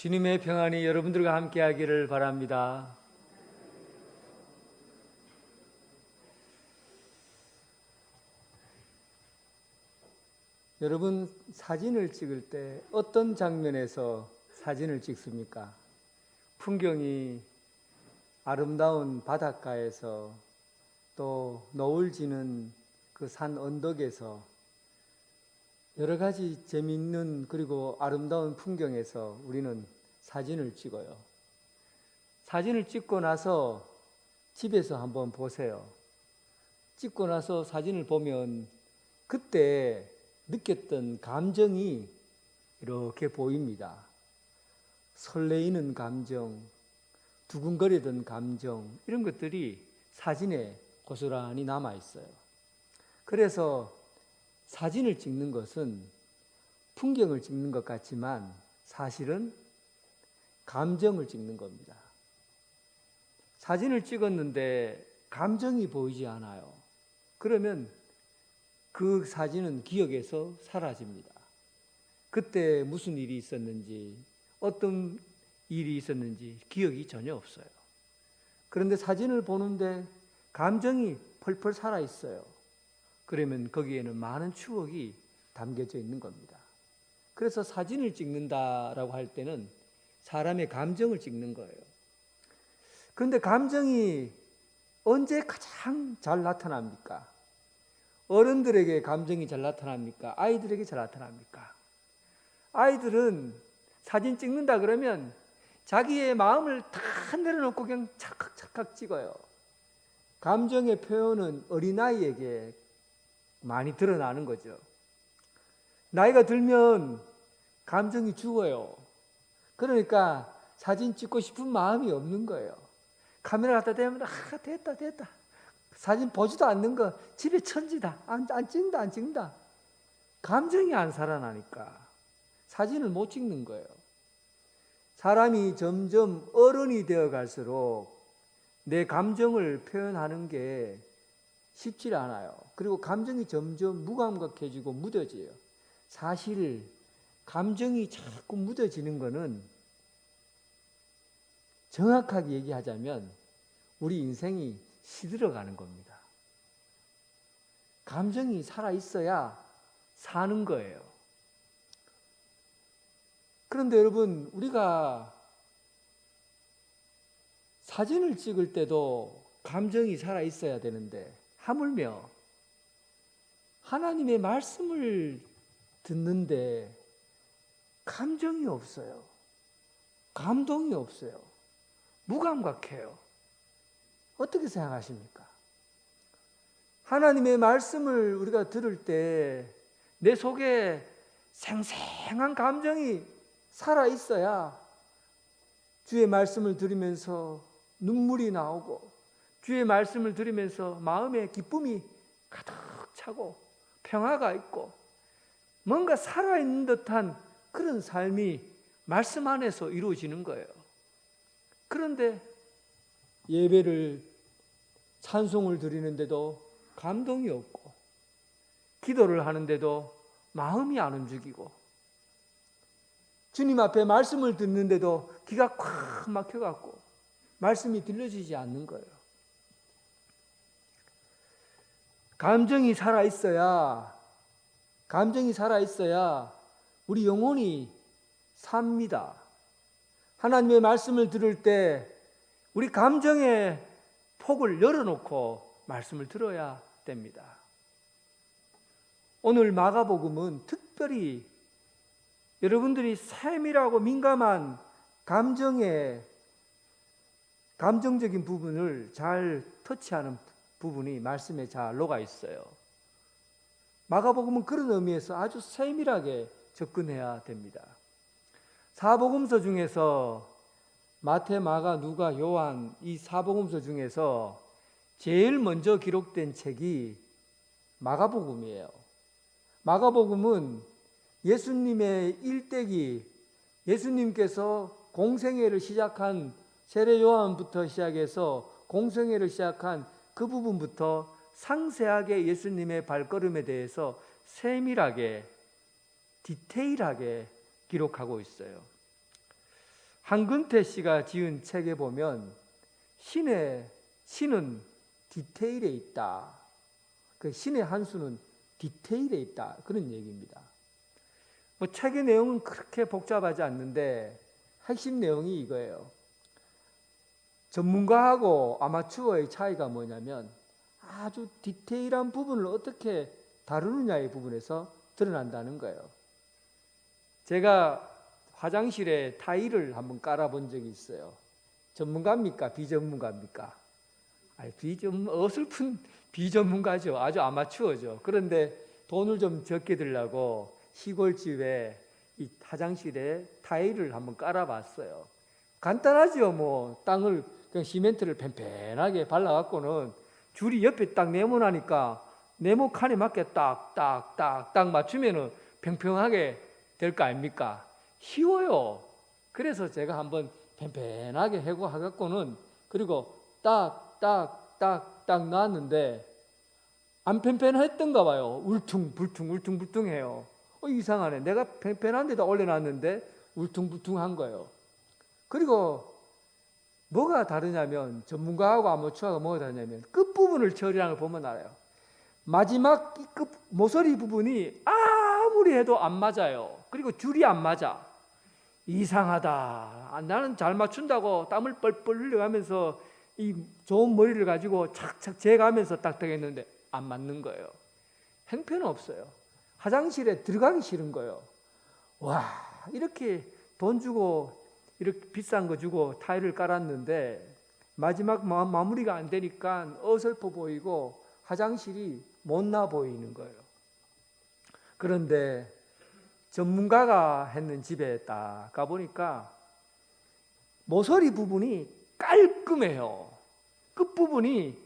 주님의 평안이 여러분들과 함께하기를 바랍니다. 여러분, 사진을 찍을 때 어떤 장면에서 사진을 찍습니까? 풍경이 아름다운 바닷가에서, 또 노을 지는 그 산 언덕에서, 여러 가지 재미있는 그리고 아름다운 풍경에서 우리는 사진을 찍어요. 사진을 찍고 나서 집에서 한번 보세요. 찍고 나서 사진을 보면 그때 느꼈던 감정이 이렇게 보입니다. 설레이는 감정, 두근거리던 감정, 이런 것들이 사진에 고스란히 남아 있어요. 그래서 사진을 찍는 것은 풍경을 찍는 것 같지만 사실은 감정을 찍는 겁니다. 사진을 찍었는데 감정이 보이지 않아요. 그러면 그 사진은 기억에서 사라집니다. 그때 무슨 일이 있었는지, 어떤 일이 있었는지 기억이 전혀 없어요. 그런데 사진을 보는데 감정이 펄펄 살아있어요. 그러면 거기에는 많은 추억이 담겨져 있는 겁니다. 그래서 사진을 찍는다라고 할 때는 사람의 감정을 찍는 거예요. 그런데 감정이 언제 가장 잘 나타납니까? 어른들에게 감정이 잘 나타납니까? 아이들에게 잘 나타납니까? 아이들은 사진 찍는다 그러면 자기의 마음을 다 내려놓고 그냥 착각착각 찍어요. 감정의 표현은 어린아이에게 많이 드러나는 거죠. 나이가 들면 감정이 죽어요. 그러니까 사진 찍고 싶은 마음이 없는 거예요. 카메라 갖다 대면 됐다. 사진 보지도 않는 거 집에 천지다. 안 찍는다. 감정이 안 살아나니까 사진을 못 찍는 거예요. 사람이 점점 어른이 되어 갈수록 내 감정을 표현하는 게 쉽지 않아요. 그리고 감정이 점점 무감각해지고 무뎌져요. 사실 감정이 자꾸 무뎌지는 거는 정확하게 얘기하자면 우리 인생이 시들어가는 겁니다. 감정이 살아있어야 사는 거예요. 그런데 여러분, 우리가 사진을 찍을 때도 감정이 살아있어야 되는데 하물며 하나님의 말씀을 듣는데 감정이 없어요. 감동이 없어요. 무감각해요. 어떻게 생각하십니까? 하나님의 말씀을 우리가 들을 때 내 속에 생생한 감정이 살아있어야 주의 말씀을 들으면서 눈물이 나오고 주의 말씀을 들으면서 마음에 기쁨이 가득 차고 평화가 있고 뭔가 살아있는 듯한 그런 삶이 말씀 안에서 이루어지는 거예요. 그런데 예배를 찬송을 드리는데도 감동이 없고 기도를 하는데도 마음이 안 움직이고 주님 앞에 말씀을 듣는데도 기가 꽉 막혀갖고 말씀이 들려지지 않는 거예요. 감정이 살아있어야 우리 영혼이 삽니다. 하나님의 말씀을 들을 때 우리 감정의 폭을 열어놓고 말씀을 들어야 됩니다. 오늘 마가복음은 특별히 여러분들이 세밀하고 민감한 감정적인 부분을 잘 터치하는 부분이 말씀에 잘 녹아 있어요. 마가복음은 그런 의미에서 아주 세밀하게 접근해야 됩니다. 사복음서 중에서 마태, 마가, 누가, 요한 이 사복음서 중에서 제일 먼저 기록된 책이 마가복음이에요. 마가복음은 예수님의 일대기, 예수님께서 공생애를 시작한 세례 요한부터 시작해서 공생애를 시작한 그 부분부터 상세하게 예수님의 발걸음에 대해서 세밀하게 디테일하게 기록하고 있어요. 한근태 씨가 지은 책에 보면 신은 디테일에 있다. 그 신의 한 수는 디테일에 있다. 그런 얘기입니다. 뭐 책의 내용은 그렇게 복잡하지 않는데 핵심 내용이 이거예요. 전문가하고 아마추어의 차이가 뭐냐면 아주 디테일한 부분을 어떻게 다루느냐의 부분에서 드러난다는 거예요. 제가 화장실에 타일을 한번 깔아본 적이 있어요. 전문가입니까? 비전문가입니까? 어설픈 비전문가죠. 아주 아마추어죠. 그런데 돈을 좀 적게 들라고 시골집에 이 화장실에 타일을 한번 깔아봤어요. 간단하죠. 뭐 땅을 그냥 시멘트를 펜펜하게 발라갖고는 줄이 옆에 딱 네모나니까 네모 칸에 맞게 딱 맞추면은 평평하게 될 거 아닙니까? 쉬워요. 그래서 제가 한번 펜펜하게 해고 하갖고는 그리고 딱 놨는데 안 펜펜했던가 봐요. 울퉁불퉁해요. 이상하네. 내가 펜펜한 데다 올려놨는데 울퉁불퉁한 거예요. 그리고 뭐가 다르냐면 전문가하고 아마추어가 뭐가 다르냐면 끝부분을 처리하는 걸 보면 알아요. 마지막 끝 모서리 부분이 아무리 해도 안 맞아요. 그리고 줄이 안 맞아. 이상하다. 나는 잘 맞춘다고 땀을 뻘뻘 흘려가면서 이 좋은 머리를 가지고 착착 재가면서 딱딱했는데 안 맞는 거예요. 형편은 없어요. 화장실에 들어가기 싫은 거예요. 와, 이렇게 돈 주고 이렇게 비싼 거 주고 타일을 깔았는데 마지막 마무리가 안 되니까 어설퍼 보이고 화장실이 못나 보이는 거예요. 그런데 전문가가 했는 집에 딱 가보니까 모서리 부분이 깔끔해요. 끝부분이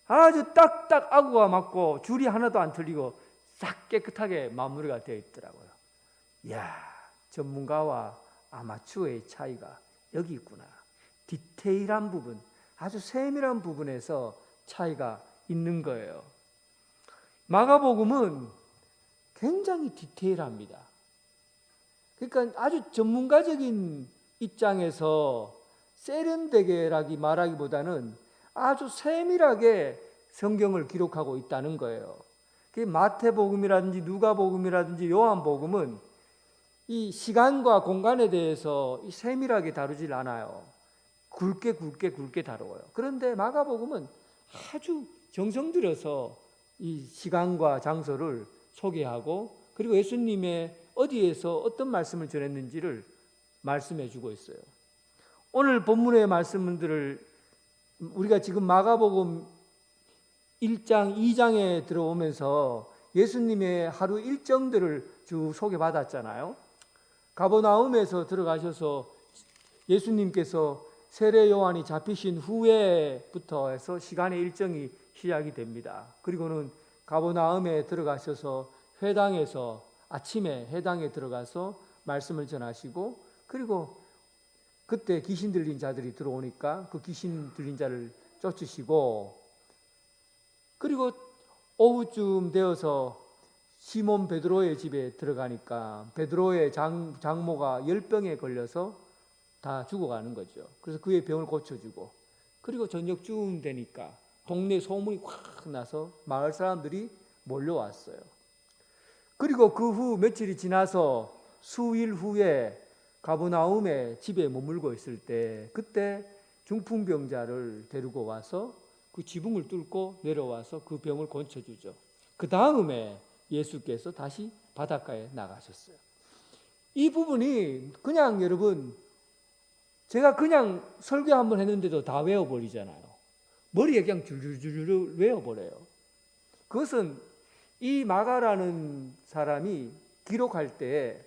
아주 딱딱 아구가 맞고 줄이 하나도 안 틀리고 싹 깨끗하게 마무리가 되어 있더라고요. 이야, 전문가와 아마추어의 차이가 여기 있구나. 디테일한 부분, 아주 세밀한 부분에서 차이가 있는 거예요. 마가복음은 굉장히 디테일합니다. 그러니까 아주 전문가적인 입장에서 세련되게라기 말하기보다는 아주 세밀하게 성경을 기록하고 있다는 거예요. 마태복음이라든지 누가복음이라든지 요한복음은 이 시간과 공간에 대해서 세밀하게 다루질 않아요. 굵게 다루어요. 그런데 마가복음은 아주 정성 들여서 이 시간과 장소를 소개하고 그리고 예수님의 어디에서 어떤 말씀을 전했는지를 말씀해 주고 있어요. 오늘 본문의 말씀들을 우리가 지금 마가복음 1장, 2장에 들어오면서 예수님의 하루 일정들을 쭉 소개받았잖아요. 가버나움에서 들어가셔서 예수님께서 세례 요한이 잡히신 후에부터 해서 시간의 일정이 시작이 됩니다. 그리고는 가버나움에 들어가셔서 회당에서 아침에 회당에 들어가서 말씀을 전하시고 그리고 그때 귀신 들린 자들이 들어오니까 그 귀신 들린 자를 쫓으시고 그리고 오후쯤 되어서 시몬 베드로의 집에 들어가니까 베드로의 장모가 10병에 걸려서 다 죽어가는 거죠. 그래서 그의 병을 고쳐주고 그리고 저녁쯤 되니까 동네 소문이 확 나서 마을 사람들이 몰려왔어요. 그리고 그 후 며칠이 지나서 수일 후에 가버나움에 집에 머물고 있을 때 그때 중풍병자를 데리고 와서 그 지붕을 뚫고 내려와서 그 병을 고쳐주죠. 그 다음에 예수께서 다시 바닷가에 나가셨어요. 이 부분이 그냥 여러분 제가 그냥 설교 한번 했는데도 다 외워버리잖아요. 머리에 그냥 줄줄줄 외워버려요. 그것은 이 마가라는 사람이 기록할 때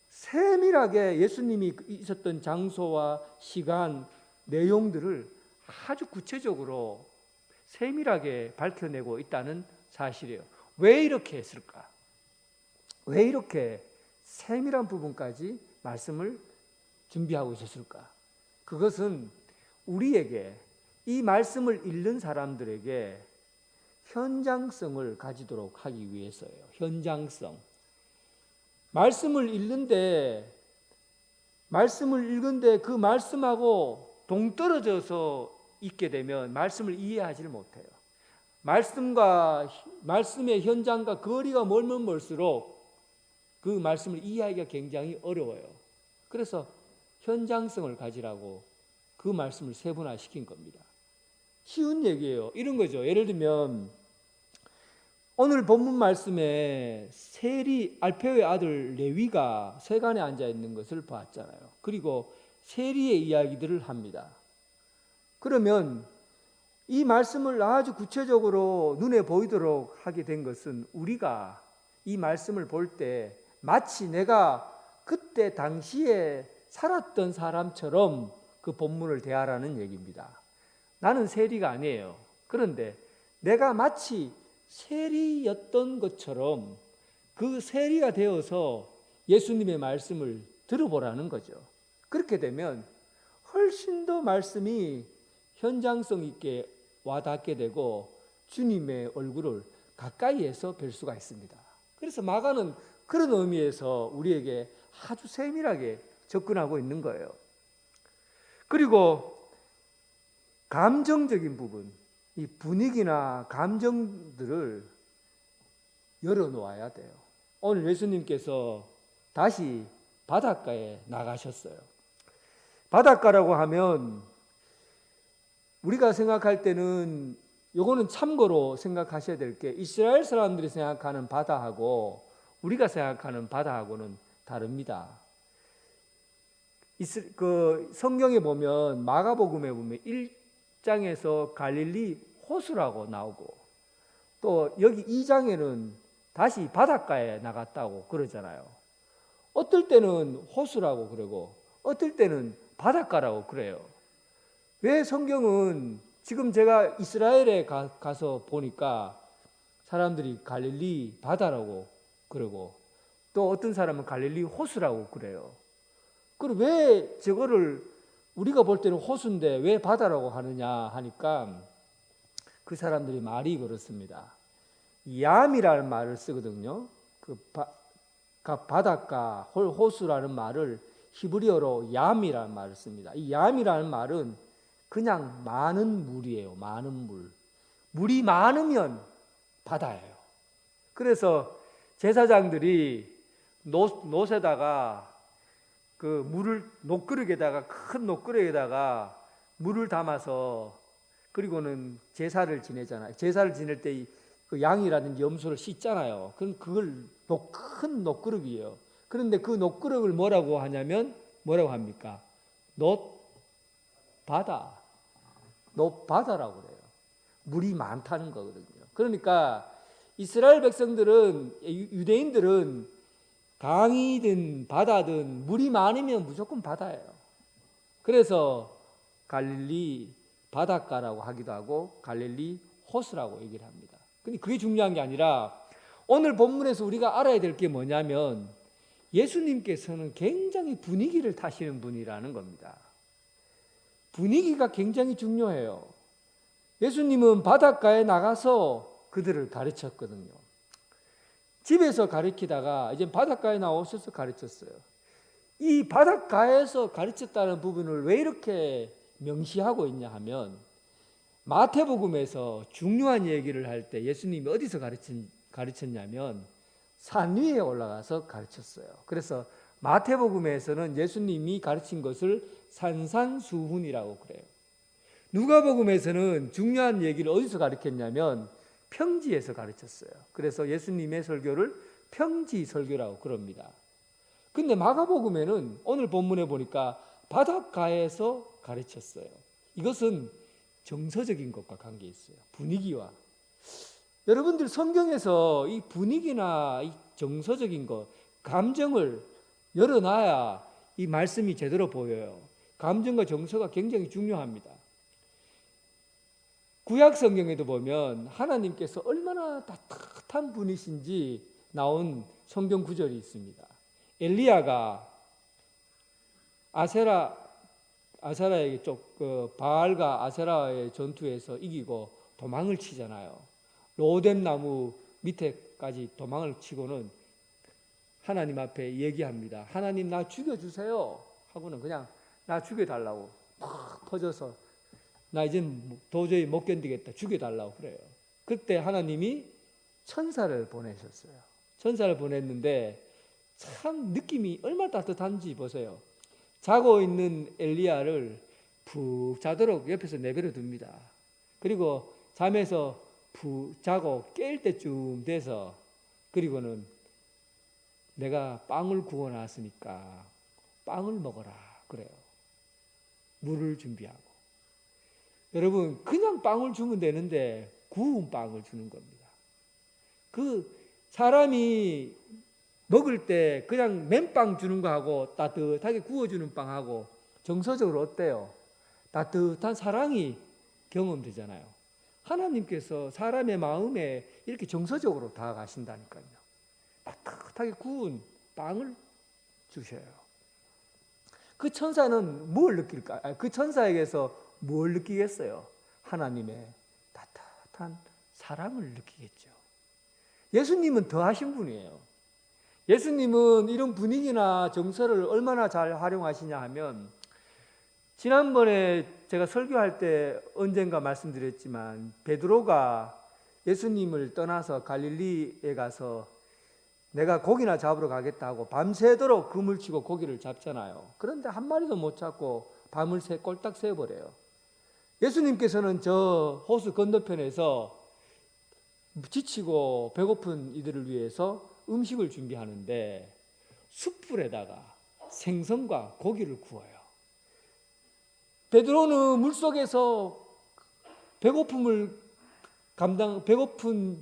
세밀하게 예수님이 있었던 장소와 시간, 내용들을 아주 구체적으로 세밀하게 밝혀내고 있다는 사실이에요. 왜 이렇게 했을까? 왜 이렇게 세밀한 부분까지 말씀을 준비하고 있었을까? 그것은 우리에게 이 말씀을 읽는 사람들에게 현장성을 가지도록 하기 위해서예요. 현장성. 말씀을 읽는데 말씀을 읽은데 그 말씀하고 동떨어져서 있게 되면 말씀을 이해하지를 못해요. 말씀의 현장과 거리가 멀면 멀수록 그 말씀을 이해하기가 굉장히 어려워요. 그래서 현장성을 가지라고 그 말씀을 세분화시킨 겁니다. 쉬운 얘기예요. 이런 거죠. 예를 들면 오늘 본문 말씀에 알페오의 아들 레위가 세간에 앉아 있는 것을 봤잖아요. 그리고 세리의 이야기들을 합니다. 그러면 이 말씀을 아주 구체적으로 눈에 보이도록 하게 된 것은 우리가 이 말씀을 볼 때 마치 내가 그때 당시에 살았던 사람처럼 그 본문을 대하라는 얘기입니다. 나는 세리가 아니에요. 그런데 내가 마치 세리였던 것처럼 그 세리가 되어서 예수님의 말씀을 들어보라는 거죠. 그렇게 되면 훨씬 더 말씀이 현장성 있게 와닿게 되고 주님의 얼굴을 가까이에서 뵐 수가 있습니다. 그래서 마가는 그런 의미에서 우리에게 아주 세밀하게 접근하고 있는 거예요. 그리고 감정적인 부분, 이 분위기나 감정들을 열어놓아야 돼요. 오늘 예수님께서 다시 바닷가에 나가셨어요. 바닷가라고 하면 우리가 생각할 때는 요거는 참고로 생각하셔야 될 게 이스라엘 사람들이 생각하는 바다하고 우리가 생각하는 바다하고는 다릅니다. 그 성경에 보면 마가복음에 보면 1장에서 갈릴리 호수라고 나오고 또 여기 2장에는 다시 바닷가에 나갔다고 그러잖아요. 어떨 때는 호수라고 그러고 어떨 때는 바닷가라고 그래요. 왜 성경은 지금 제가 이스라엘에 가서 보니까 사람들이 갈릴리 바다라고 그러고 또 어떤 사람은 갈릴리 호수라고 그래요. 그럼 왜 저거를 우리가 볼 때는 호수인데 왜 바다라고 하느냐 하니까 그 사람들이 말이 그렇습니다. 얌이라는 말을 쓰거든요. 바닷가, 호수라는 말을 히브리어로 얌이라는 말을 씁니다. 이 얌이라는 말은 그냥 많은 물이에요. 많은 물. 물이 많으면 바다예요. 그래서 제사장들이 놋에다가 그 물을 큰 녹그릇에다가 물을 담아서 그리고는 제사를 지내잖아요. 제사를 지낼 때 그 양이라든지 염소를 씻잖아요. 그럼 그걸 큰 녹그릇이에요. 그런데 그 녹그릇을 뭐라고 하냐면 뭐라고 합니까? 놋바다라고 그래요. 물이 많다는 거거든요. 그러니까 이스라엘 백성들은 유대인들은 강이든 바다든 물이 많으면 무조건 바다예요. 그래서 갈릴리 바닷가라고 하기도 하고 갈릴리 호수라고 얘기를 합니다. 근데 그게 중요한 게 아니라 오늘 본문에서 우리가 알아야 될 게 뭐냐면 예수님께서는 굉장히 분위기를 타시는 분이라는 겁니다. 분위기가 굉장히 중요해요. 예수님은 바닷가에 나가서 그들을 가르쳤거든요. 집에서 가르치다가 이제 바닷가에 나오셔서 가르쳤어요. 이 바닷가에서 가르쳤다는 부분을 왜 이렇게 명시하고 있냐 하면 마태복음에서 중요한 얘기를 할 때 예수님이 어디서 가르쳤냐면 산 위에 올라가서 가르쳤어요. 그래서 마태복음에서는 예수님이 가르친 것을 산산수훈이라고 그래요. 누가복음에서는 중요한 얘기를 어디서 가르쳤냐면 평지에서 가르쳤어요. 그래서 예수님의 설교를 평지 설교라고 그럽니다. 근데 마가복음에는 오늘 본문에 보니까 바닷가에서 가르쳤어요. 이것은 정서적인 것과 관계 있어요. 분위기와. 여러분들 성경에서 이 분위기나 이 정서적인 것, 감정을 열어놔야 이 말씀이 제대로 보여요. 감정과 정서가 굉장히 중요합니다. 구약 성경에도 보면 하나님께서 얼마나 따뜻한 분이신지 나온 성경 구절이 있습니다. 엘리야가 아세라에게 바알과 아세라의 전투에서 이기고 도망을 치잖아요. 로뎀 나무 밑에까지 도망을 치고는 하나님 앞에 얘기합니다. 하나님 나 죽여주세요 하고는 그냥 나 죽여달라고 막 퍼져서 나 이젠 도저히 못 견디겠다 죽여달라고 그래요. 그때 하나님이 천사를 보내셨어요. 천사를 보냈는데 참 느낌이 얼마나 따뜻한지 보세요. 자고 있는 엘리야를 푹 자도록 옆에서 내버려 둡니다. 그리고 잠에서 푹 자고 깰 때쯤 돼서 그리고는 내가 빵을 구워놨으니까 빵을 먹어라 그래요. 물을 준비하고. 여러분 그냥 빵을 주면 되는데 구운 빵을 주는 겁니다. 그 사람이 먹을 때 그냥 맨빵 주는 거하고 따뜻하게 구워주는 빵하고 정서적으로 어때요? 따뜻한 사랑이 경험되잖아요. 하나님께서 사람의 마음에 이렇게 정서적으로 다가가신다니까요. 따뜻하게 구운 빵을 주셔요. 그 천사는 뭘 느낄까? 그 천사에게서 뭘 느끼겠어요? 하나님의 따뜻한 사랑을 느끼겠죠. 예수님은 더 하신 분이에요. 예수님은 이런 분위기나 정서를 얼마나 잘 활용하시냐 하면 지난번에 제가 설교할 때 언젠가 말씀드렸지만 베드로가 예수님을 떠나서 갈릴리에 가서 내가 고기나 잡으러 가겠다고 밤새도록 그물 치고 고기를 잡잖아요. 그런데 한 마리도 못 잡고 밤을 꼴딱 새버려요. 예수님께서는 저 호수 건너편에서 지치고 배고픈 이들을 위해서 음식을 준비하는데 숯불에다가 생선과 고기를 구워요. 베드로는 물속에서 배고픈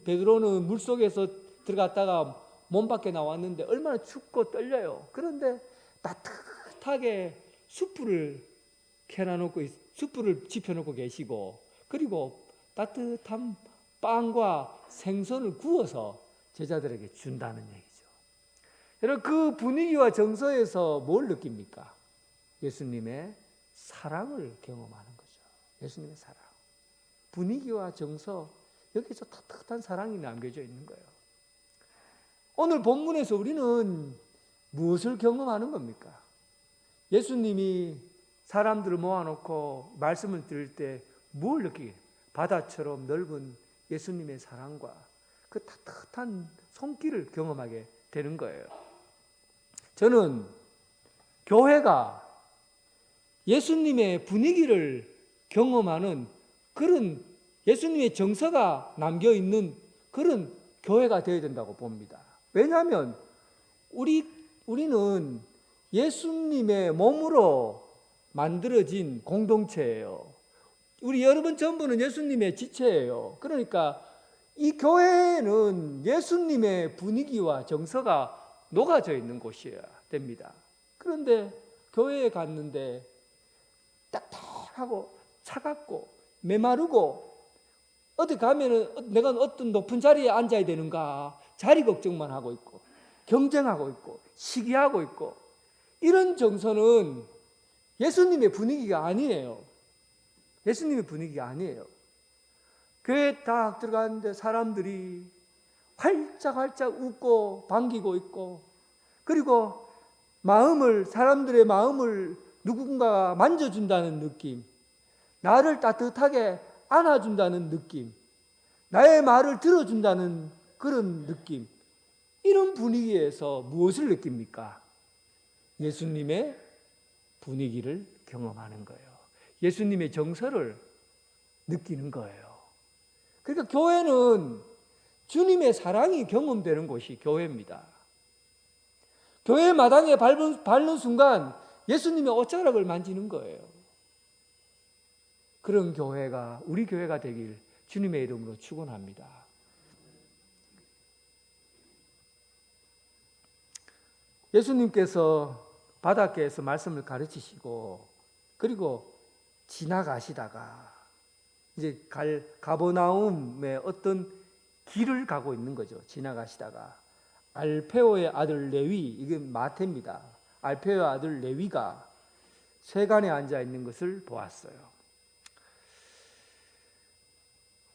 베드로는 물속에서 들어갔다가 몸 밖에 나왔는데 얼마나 춥고 떨려요. 그런데 따뜻하게 숯불을 지펴놓고 계시고 그리고 따뜻한 빵과 생선을 구워서 제자들에게 준다는 얘기죠. 여러분 그 분위기와 정서에서 뭘 느낍니까? 예수님의 사랑을 경험하는 거죠. 예수님의 사랑. 분위기와 정서 여기서 따뜻한 사랑이 남겨져 있는 거예요. 오늘 본문에서 우리는 무엇을 경험하는 겁니까? 예수님이 사람들을 모아놓고 말씀을 들을 때 뭘 느끼게? 바다처럼 넓은 예수님의 사랑과 그 따뜻한 손길을 경험하게 되는 거예요. 저는 교회가 예수님의 분위기를 경험하는 그런 예수님의 정서가 남겨있는 그런 교회가 되어야 된다고 봅니다. 왜냐하면 우리는 예수님의 몸으로 만들어진 공동체예요. 우리 여러분 전부는 예수님의 지체예요. 그러니까 이 교회는 예수님의 분위기와 정서가 녹아져 있는 곳이어야 됩니다. 그런데 교회에 갔는데 딱딱하고 차갑고 메마르고 어디 가면은 내가 어떤 높은 자리에 앉아야 되는가 자리 걱정만 하고 있고 경쟁하고 있고 시기하고 있고 이런 정서는 예수님의 분위기가 아니에요. 예수님의 분위기가 아니에요. 교회에 딱 들어갔는데 사람들이 활짝활짝 웃고 반기고 있고 그리고 사람들의 마음을 누군가가 만져준다는 느낌, 나를 따뜻하게 안아준다는 느낌, 나의 말을 들어준다는 그런 느낌, 이런 분위기에서 무엇을 느낍니까? 예수님의 분위기를 경험하는 거예요. 예수님의 정서를 느끼는 거예요. 그러니까 교회는 주님의 사랑이 경험되는 곳이 교회입니다. 교회 마당에 밟는 순간 예수님의 옷자락을 만지는 거예요. 그런 교회가 우리 교회가 되길 주님의 이름으로 축원합니다. 예수님께서 바닷가에서 말씀을 가르치시고 그리고 지나가시다가 이제 가버나움의 어떤 길을 가고 있는 거죠. 지나가시다가 알페오의 아들 레위, 이게 마태입니다. 알페오의 아들 레위가 세간에 앉아 있는 것을 보았어요.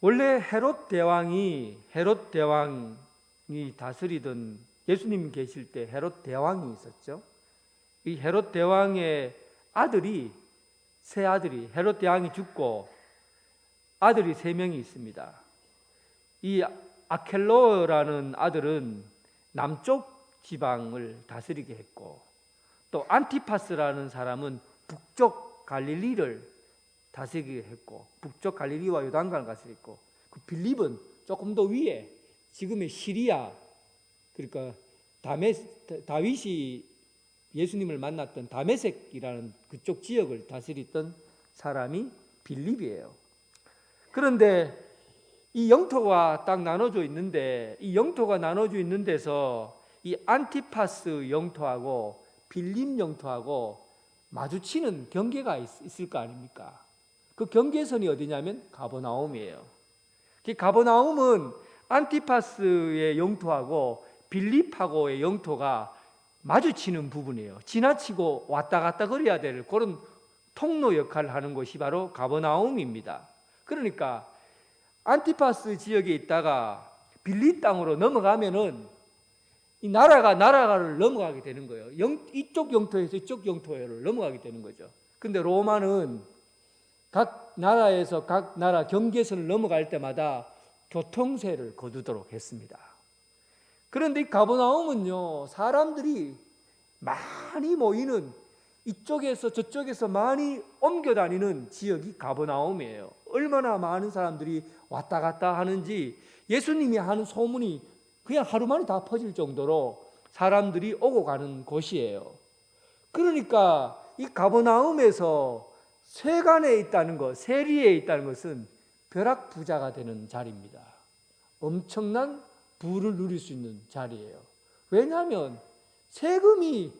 원래 헤롯 대왕이 다스리던 예수님 계실 때 헤롯 대왕이 있었죠. 이 헤롯 대왕의 아들이, 세 아들이, 헤롯 대왕이 죽고 아들이 3명이 있습니다. 이 아켈로라는 아들은 남쪽 지방을 다스리게 했고, 또 안티파스라는 사람은 북쪽 갈릴리를 다스리게 했고, 북쪽 갈릴리와 요단강을 다스렸고, 그 빌립은 조금 더 위에 지금의 시리아, 그러니까 다윗이 예수님을 만났던 다메섹이라는 그쪽 지역을 다스렸던 사람이 빌립이에요. 그런데 이 영토가 딱 나눠져 있는데, 이 영토가 나눠져 있는 데서 이 안티파스 영토하고 빌립 영토하고 마주치는 경계가 있을 거 아닙니까? 그 경계선이 어디냐면 가버나움이에요. 그 가버나움은 안티파스의 영토하고 빌립하고의 영토가 마주치는 부분이에요. 지나치고 왔다 갔다 거려야 될 그런 통로 역할을 하는 곳이 바로 가버나움입니다. 그러니까 안티파스 지역에 있다가 빌립 땅으로 넘어가면은 이 나라를 넘어가게 되는 거예요. 이쪽 영토에서 이쪽 영토를 넘어가게 되는 거죠. 근데 로마는 각 나라에서 각 나라 경계선을 넘어갈 때마다 교통세를 거두도록 했습니다. 그런데 이 가버나움은요, 사람들이 많이 모이는, 이쪽에서 저쪽에서 많이 옮겨 다니는 지역이 가버나움이에요. 얼마나 많은 사람들이 왔다 갔다 하는지 예수님이 하는 소문이 그냥 하루 만에 다 퍼질 정도로 사람들이 오고 가는 곳이에요. 그러니까 이 가버나움에서 세간에 있다는 것, 세리에 있다는 것은 벼락부자가 되는 자리입니다. 엄청난 부를 누릴 수 있는 자리예요. 왜냐하면 세금이,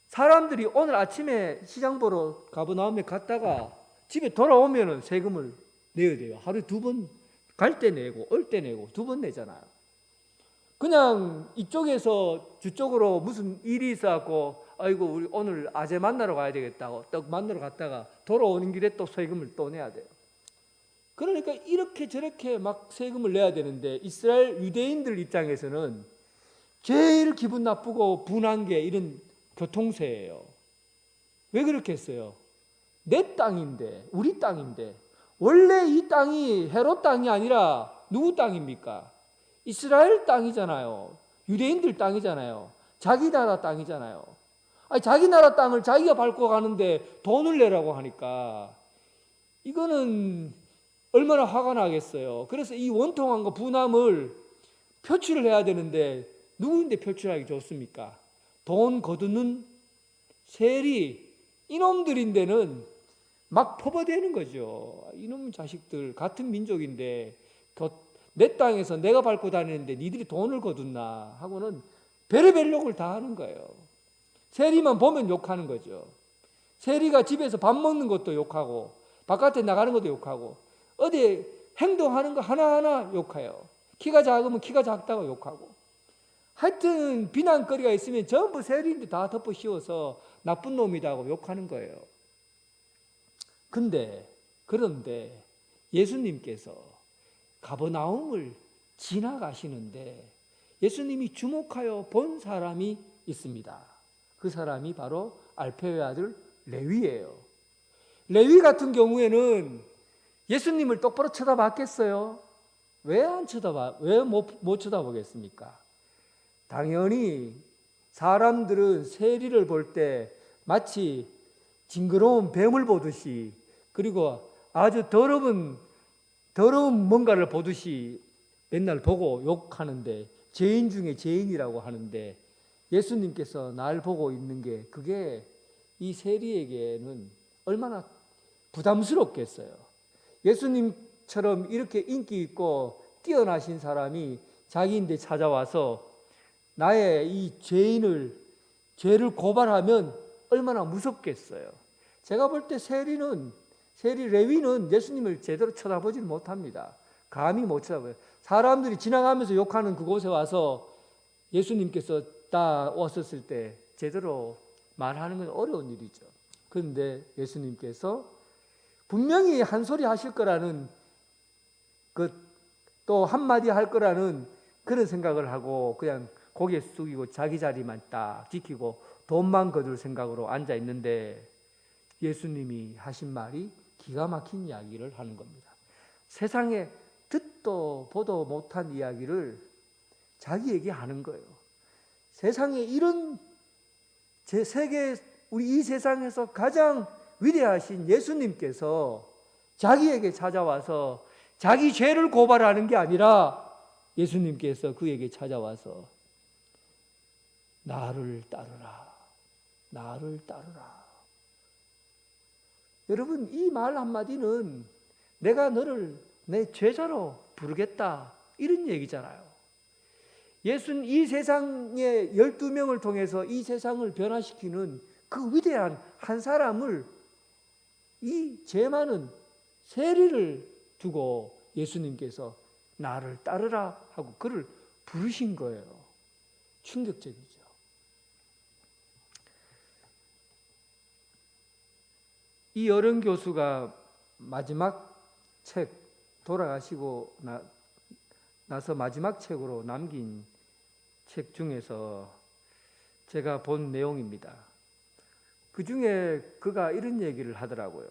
사람들이 오늘 아침에 시장 보러 가버나움에 갔다가 집에 돌아오면 세금을 내야 돼요. 하루에 2번, 갈 때 내고 올 때 내고 2번 내잖아요. 그냥 이쪽에서 저쪽으로 무슨 일이 있어갖고 아이고 우리 오늘 아재 만나러 가야 되겠다고 떡 만나러 갔다가 돌아오는 길에 또 세금을 또 내야 돼요. 그러니까 이렇게 저렇게 막 세금을 내야 되는데, 이스라엘 유대인들 입장에서는 제일 기분 나쁘고 분한 게 이런 교통세예요. 왜 그렇게 했어요? 내 땅인데, 우리 땅인데, 원래 이 땅이 헤롯 땅이 아니라 누구 땅입니까? 이스라엘 땅이잖아요. 유대인들 땅이잖아요. 자기 나라 땅이잖아요. 아니, 자기 나라 땅을 자기가 밟고 가는데 돈을 내라고 하니까 이거는 얼마나 화가 나겠어요. 그래서 이 원통함과 분함을 표출을 해야 되는데 누구인데 표출하기 좋습니까? 돈 거두는 세리, 이놈들인데는 막 퍼버대는 거죠. 이놈 자식들, 같은 민족인데 내 땅에서 내가 밟고 다니는데 니들이 돈을 거둔나 하고는 별의별 욕을 다 하는 거예요. 세리만 보면 욕하는 거죠. 세리가 집에서 밥 먹는 것도 욕하고 바깥에 나가는 것도 욕하고 어디 행동하는 거 하나하나 욕해요. 키가 작으면 키가 작다고 욕하고, 하여튼 비난거리가 있으면 전부 세리인데 다 덮어 씌워서 나쁜 놈이라고 욕하는 거예요. 그런데 예수님께서 가버나움을 지나가시는데 예수님이 주목하여 본 사람이 있습니다. 그 사람이 바로 알페의 아들 레위예요. 레위 같은 경우에는 예수님을 똑바로 쳐다봤겠어요? 왜 못 쳐다보겠습니까? 당연히 사람들은 세리를 볼 때 마치 징그러운 뱀을 보듯이, 그리고 아주 더러운 뭔가를 보듯이 맨날 보고 욕하는데, 죄인 중에 죄인이라고 하는데, 예수님께서 날 보고 있는 게 그게 이 세리에게는 얼마나 부담스럽겠어요. 예수님처럼 이렇게 인기 있고 뛰어나신 사람이 자기인데 찾아와서 나의 이 죄를 고발하면 얼마나 무섭겠어요. 제가 볼 때 세리 레위는 예수님을 제대로 쳐다보지 못합니다. 감히 못 쳐다봐요. 사람들이 지나가면서 욕하는 그곳에 와서 예수님께서 딱 왔었을 때 제대로 말하는 건 어려운 일이죠. 그런데 예수님께서 분명히 한 소리 하실 거라는, 또 한마디 할 거라는 그런 생각을 하고 그냥 고개 숙이고 자기 자리만 딱 지키고 돈만 거둘 생각으로 앉아 있는데 예수님이 하신 말이 기가 막힌 이야기를 하는 겁니다. 세상에 듣도 보도 못한 이야기를 자기에게 하는 거예요. 세상에 이런 우리 이 세상에서 가장 위대하신 예수님께서 자기에게 찾아와서 자기 죄를 고발하는 게 아니라 예수님께서 그에게 찾아와서 나를 따르라. 나를 따르라. 여러분, 이 말 한마디는 내가 너를 내 제자로 부르겠다, 이런 얘기잖아요. 예수는 이 세상의 12명을 통해서 이 세상을 변화시키는 그 위대한 한 사람을 이 죄 많은 세리를 두고 예수님께서 나를 따르라 하고 그를 부르신 거예요. 충격적이죠. 이 어른 교수가 마지막 책, 돌아가시고 나서 마지막 책으로 남긴 책 중에서 제가 본 내용입니다. 그 중에 그가 이런 얘기를 하더라고요.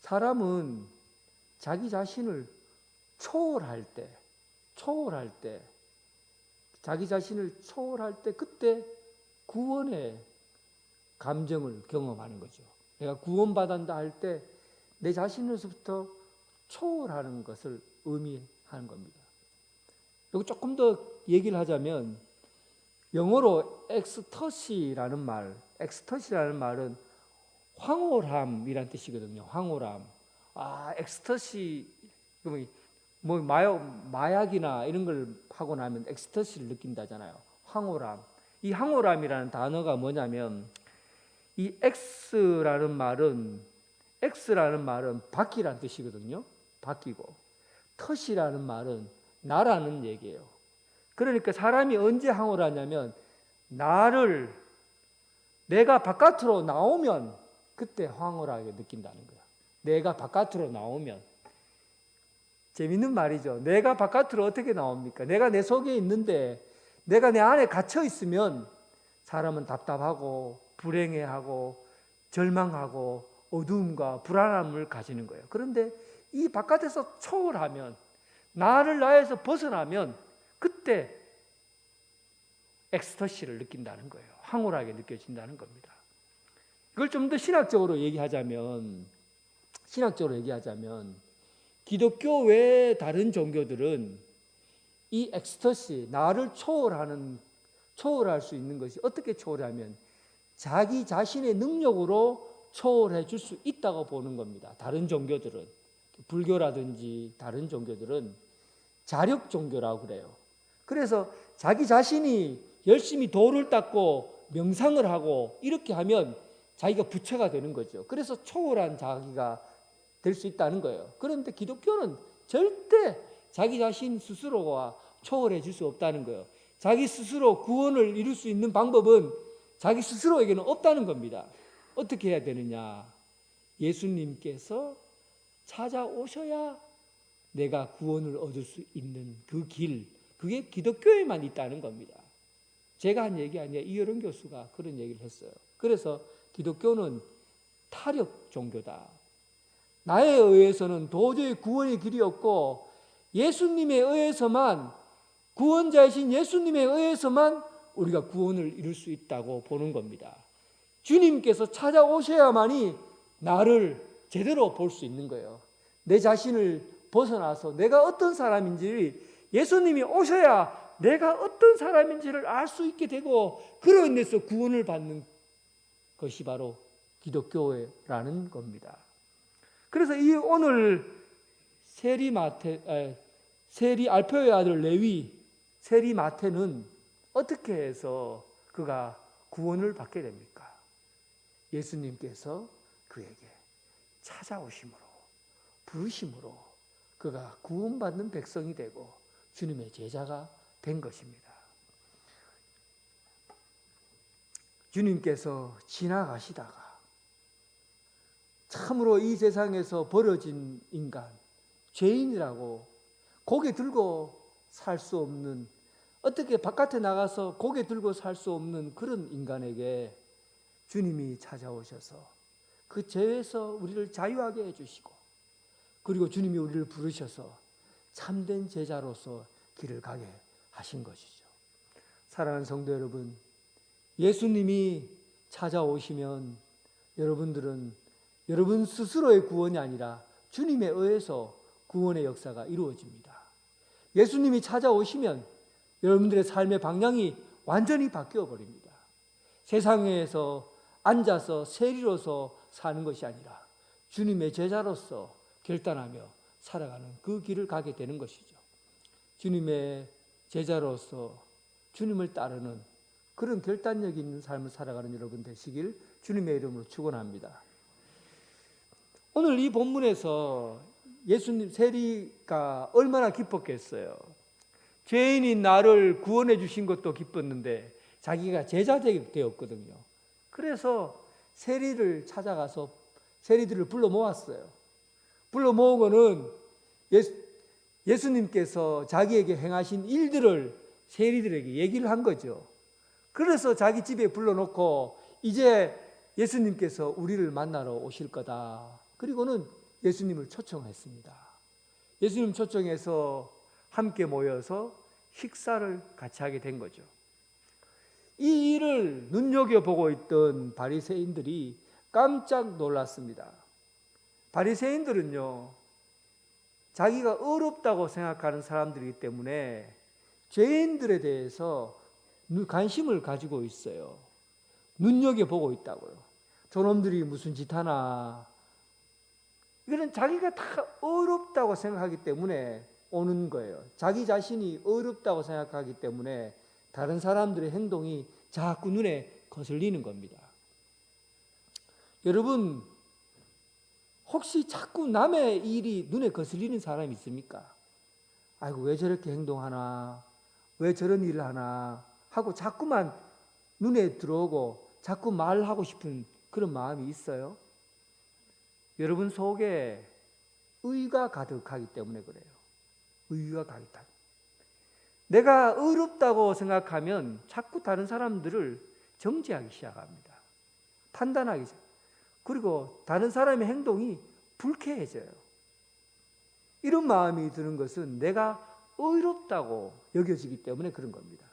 사람은 자기 자신을 초월할 때, 자기 자신을 초월할 때 그때 구원의 감정을 경험하는 거죠. 내가 구원받았다 할 때 내 자신에서부터 초월하는 것을 의미하는 겁니다. 여기 조금 더 얘기를 하자면 영어로 엑스터시라는 말은 황홀함이란 뜻이거든요. 황홀함. 엑스터시, 뭐 마약이나 이런 걸 하고 나면 엑스터시를 느낀다잖아요. 황홀함. 이 황홀함이라는 단어가 뭐냐면 이 X라는 말은 바퀴라는 뜻이거든요. 바퀴고 터시라는 말은 나라는 얘기예요. 그러니까 사람이 언제 황홀하냐면 내가 바깥으로 나오면 그때 황홀하게 느낀다는 거야. 내가 바깥으로 나오면. 재밌는 말이죠. 내가 바깥으로 어떻게 나옵니까? 내가 내 속에 있는데 내가 내 안에 갇혀 있으면 사람은 답답하고 불행해하고 절망하고 어두움과 불안함을 가지는 거예요. 그런데 이 바깥에서 초월하면, 나를 나에서 벗어나면 그때 엑스터시를 느낀다는 거예요. 황홀하게 느껴진다는 겁니다. 이걸 좀 더 신학적으로 얘기하자면 기독교 외의 다른 종교들은 이 엑스터시, 나를 초월할 수 있는 것이 어떻게 초월하면 자기 자신의 능력으로 초월해 줄 수 있다고 보는 겁니다. 다른 종교들은, 불교라든지 다른 종교들은 자력 종교라고 그래요. 그래서 자기 자신이 열심히 도를 닦고 명상을 하고 이렇게 하면 자기가 부처가 되는 거죠. 그래서 초월한 자기가 될 수 있다는 거예요. 그런데 기독교는 절대 자기 자신 스스로가 초월해 줄 수 없다는 거예요. 자기 스스로 구원을 이룰 수 있는 방법은 자기 스스로에게는 없다는 겁니다. 어떻게 해야 되느냐? 예수님께서 찾아오셔야 내가 구원을 얻을 수 있는 그 길, 그게 기독교에만 있다는 겁니다. 제가 한 얘기 아니에요. 이여론 교수가 그런 얘기를 했어요. 그래서 기독교는 타력 종교다. 나에 의해서는 도저히 구원의 길이 없고 예수님에 의해서만, 구원자이신 예수님에 의해서만 우리가 구원을 이룰 수 있다고 보는 겁니다. 주님께서 찾아오셔야만이 나를 제대로 볼 수 있는 거예요. 내 자신을 벗어나서 내가 어떤 사람인지 예수님이 오셔야 내가 어떤 사람인지를 알 수 있게 되고, 그로 인해서 구원을 받는 것이 바로 기독교라는 겁니다. 그래서 이 오늘 세리 알페오의 아들 레위, 세리 마태는 어떻게 해서 그가 구원을 받게 됩니까? 예수님께서 그에게 찾아오심으로, 부르심으로 그가 구원받는 백성이 되고 주님의 제자가 된 것입니다. 주님께서 지나가시다가 참으로 이 세상에서 버려진 인간, 죄인이라고 고개 들고 살 수 없는 어떻게 바깥에 나가서 고개 들고 살 수 없는 그런 인간에게 주님이 찾아오셔서 그 죄에서 우리를 자유하게 해주시고, 그리고 주님이 우리를 부르셔서 참된 제자로서 길을 가게 하신 것이죠. 사랑하는 성도 여러분, 예수님이 찾아오시면 여러분들은 여러분 스스로의 구원이 아니라 주님에 의해서 구원의 역사가 이루어집니다. 예수님이 찾아오시면 여러분들의 삶의 방향이 완전히 바뀌어 버립니다. 세상에서 앉아서 세리로서 사는 것이 아니라 주님의 제자로서 결단하며 살아가는 그 길을 가게 되는 것이죠. 주님의 제자로서 주님을 따르는 그런 결단력 있는 삶을 살아가는 여러분 되시길 주님의 이름으로 축원합니다. 오늘 이 본문에서 예수님 세리가 얼마나 기뻤겠어요. 죄인인 나를 구원해 주신 것도 기뻤는데 자기가 제자 되었거든요. 그래서 세리를 찾아가서 세리들을 불러 모았어요. 불러 모으고는 예수님께서 자기에게 행하신 일들을 세리들에게 얘기를 한 거죠. 그래서 자기 집에 불러놓고 이제 예수님께서 우리를 만나러 오실 거다. 그리고는 예수님을 초청했습니다. 예수님 초청해서 함께 모여서 식사를 같이 하게 된 거죠. 이 일을 눈여겨보고 있던 바리새인들이 깜짝 놀랐습니다. 바리새인들은요, 자기가 어렵다고 생각하는 사람들이기 때문에 죄인들에 대해서 관심을 가지고 있어요. 눈여겨보고 있다고요. 저놈들이 무슨 짓 하나. 이거는 자기가 다 어렵다고 생각하기 때문에 오는 거예요. 자기 자신이 어렵다고 생각하기 때문에 다른 사람들의 행동이 자꾸 눈에 거슬리는 겁니다. 여러분, 혹시 자꾸 남의 일이 눈에 거슬리는 사람이 있습니까? 아이고, 왜 저렇게 행동하나? 왜 저런 일을 하나? 하고 자꾸만 눈에 들어오고 자꾸 말하고 싶은 그런 마음이 있어요? 여러분 속에 의가 가득하기 때문에 그래요. 의가 가득하다. 내가 어렵다고 생각하면 자꾸 다른 사람들을 정죄하기 시작합니다. 판단하기 시작. 그리고 다른 사람의 행동이 불쾌해져요. 이런 마음이 드는 것은 내가 어렵다고 여겨지기 때문에 그런 겁니다.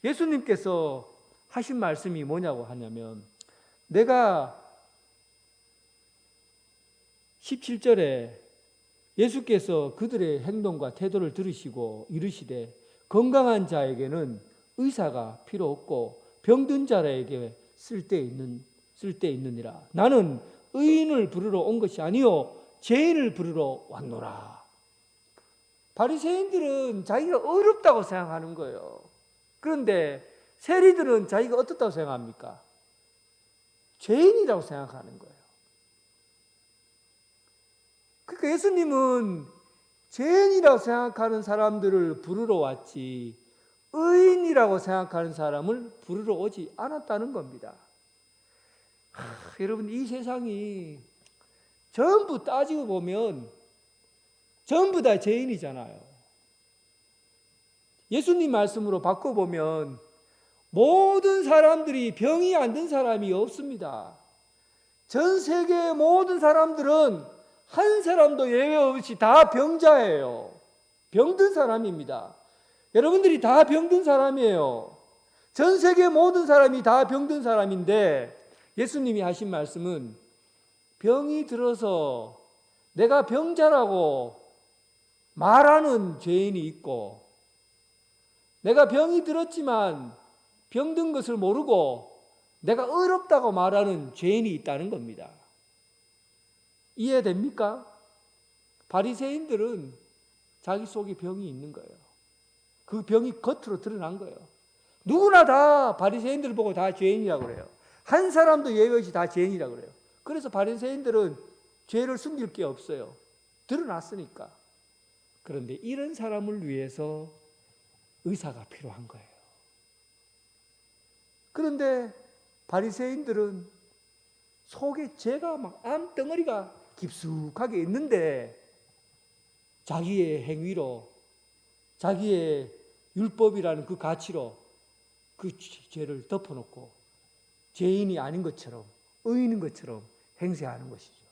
예수님께서 하신 말씀이 뭐냐고 하냐면, 내가 17절에 예수께서 그들의 행동과 태도를 들으시고 이르시되 건강한 자에게는 의사가 필요 없고 병든 자에게 쓸데있느니라. 나는 의인을 부르러 온 것이 아니요 죄인을 부르러 왔노라. 바리새인들은 자기가 어렵다고 생각하는 거예요. 그런데 세리들은 자기가 어떻다고 생각합니까? 죄인이라고 생각하는 거예요. 그러니까 예수님은 죄인이라고 생각하는 사람들을 부르러 왔지 의인이라고 생각하는 사람을 부르러 오지 않았다는 겁니다. 여러분, 이 세상이 전부 따지고 보면 전부 다 죄인이잖아요. 예수님 말씀으로 바꿔보면 모든 사람들이 병이 안 든 사람이 없습니다. 전 세계의 모든 사람들은 한 사람도 예외 없이 다 병자예요. 병든 사람입니다. 여러분들이 다 병든 사람이에요. 전 세계 모든 사람이 다 병든 사람인데 예수님이 하신 말씀은 병이 들어서 내가 병자라고 말하는 죄인이 있고 내가 병이 들었지만 병든 것을 모르고 내가 어렵다고 말하는 죄인이 있다는 겁니다. 이해됩니까? 바리새인들은 자기 속에 병이 있는 거예요. 그 병이 겉으로 드러난 거예요. 누구나 다 바리새인들을 보고 다 죄인이라고 그래요. 한 사람도 예외 없이 다 죄인이라고 그래요. 그래서 바리새인들은 죄를 숨길 게 없어요. 드러났으니까. 그런데 이런 사람을 위해서 의사가 필요한 거예요. 그런데 바리새인들은 속에 죄가 막 암덩어리가 깊숙하게 있는데 자기의 행위로 자기의 율법이라는 그 가치로 그 죄를 덮어놓고 죄인이 아닌 것처럼, 의인인 것처럼 행세하는 것이죠.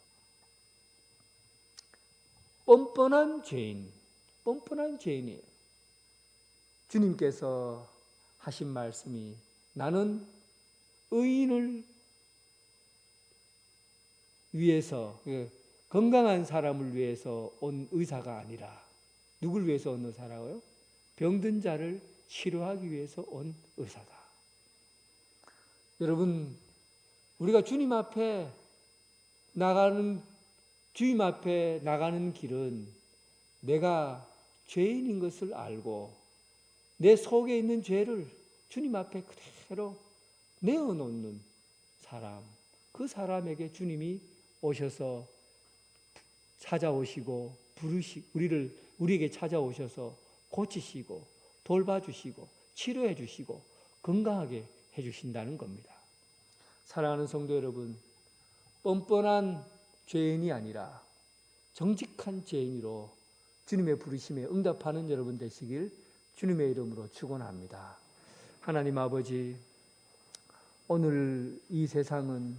뻔뻔한 죄인, 뻔뻔한 죄인이에요. 주님께서 하신 말씀이 나는 의인을 위해서, 건강한 사람을 위해서 온 의사가 아니라 누굴 위해서 온 의사라고요? 병든 자를 치료하기 위해서 온 의사다. 여러분, 우리가 주님 앞에 나가는 길은 내가 죄인인 것을 알고 내 속에 있는 죄를 주님 앞에 그대로 내어놓는 사람, 그 사람에게 주님이 오셔서 찾아오시고 우리에게 찾아오셔서 고치시고 돌봐주시고 치료해 주시고 건강하게 해주신다는 겁니다. 사랑하는 성도 여러분, 뻔뻔한 죄인이 아니라 정직한 죄인으로 주님의 부르심에 응답하는 여러분 되시길 주님의 이름으로 축원합니다. 하나님 아버지, 오늘 이 세상은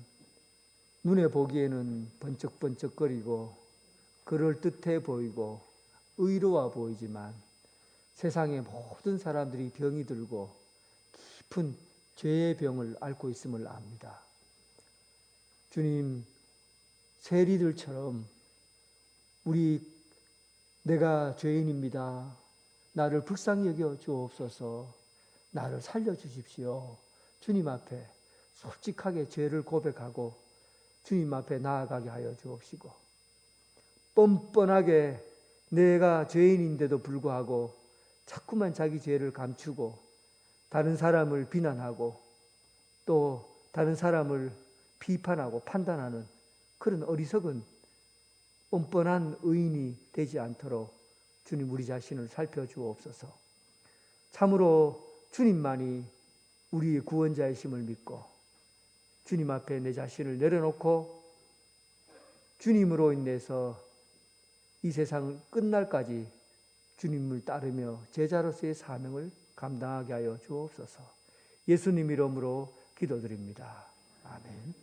눈에 보기에는 번쩍번쩍거리고 그럴듯해 보이고 의로워 보이지만 세상의 모든 사람들이 병이 들고 깊은 죄의 병을 앓고 있음을 압니다. 주님, 세리들처럼 내가 죄인입니다. 나를 불쌍히 여겨 주옵소서. 나를 살려주십시오. 주님 앞에 솔직하게 죄를 고백하고 주님 앞에 나아가게 하여 주옵시고, 뻔뻔하게 내가 죄인인데도 불구하고 자꾸만 자기 죄를 감추고 다른 사람을 비난하고 또 다른 사람을 비판하고 판단하는 그런 어리석은 뻔뻔한 의인이 되지 않도록 주님 우리 자신을 살펴주옵소서. 참으로 주님만이 우리의 구원자이심을 믿고 주님 앞에 내 자신을 내려놓고 주님으로 인해서 이 세상 끝날까지 주님을 따르며 제자로서의 사명을 감당하게 하여 주옵소서. 예수님 이름으로 기도드립니다. 아멘.